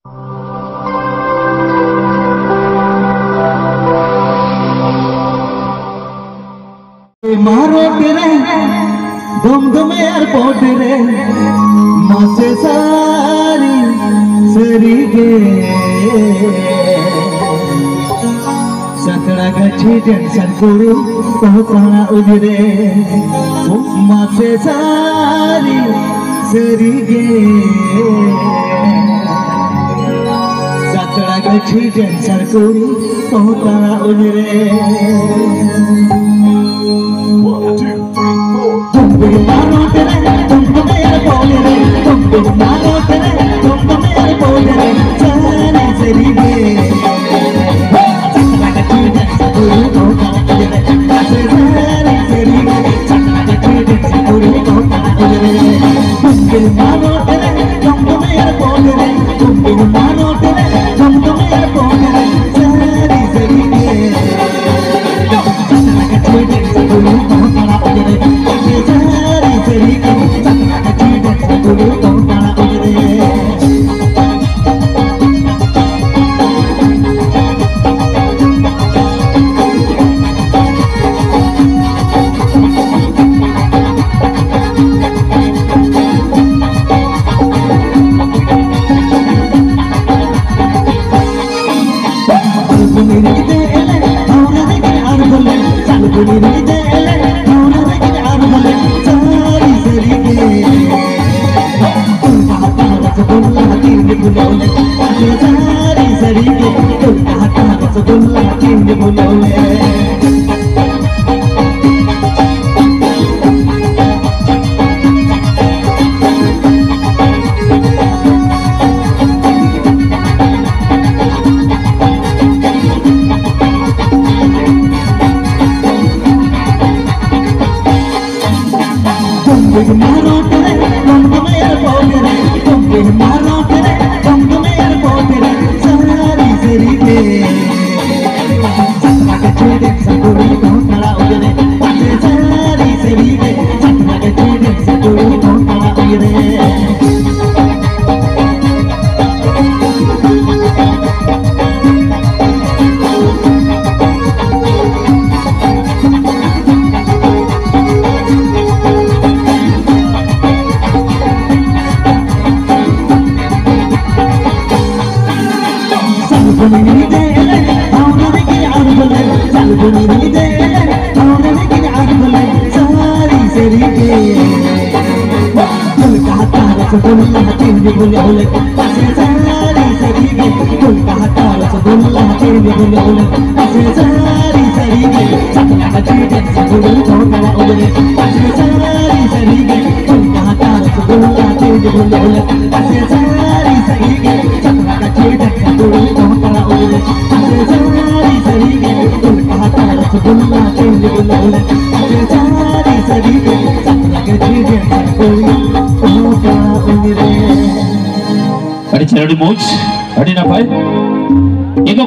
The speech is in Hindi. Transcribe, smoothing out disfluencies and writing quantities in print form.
मारो तेरे दम दम एयरपोर्ट रे मासे सारी सरी गे सतरा गठी टेंशन करू पहुंचाना उजरे मासे सारी सरी गे सतरा गठी टेंशन करू पहुंचाना उजरे मानो तेरे तुम तो मेरे बोले रे तुम मानो तेरे तुम तो मेरे बोले रे जाने सरी गे चकला का चीज़ सकुरु तो काना उजरे ऐसे जाने सरी गे चकला का चीज़ सकुरु तो काना उजरे तुम मानो तेरे तुम तो मेरे बोले रे तुम मानो तेरे तुम तो मेरे बोले रे जाने सरी गे चकला का चीज़ सकुरु तो काना उजरे ऐसे जाने सरी गे चकला का चीज़ सकुरु तो काना उजरे मारो तेरे तुम तो मेरे बोले रे तुम मारो तेरे तुम तो मेरे बोले रे सारी सरी गे चकला के चीज़ सकुरु तो काना उजरे ऐसे सारी सरी गे चकला के चीज़ सकुरु तो काना उजरे Adi channel di Moch, adi napai, ego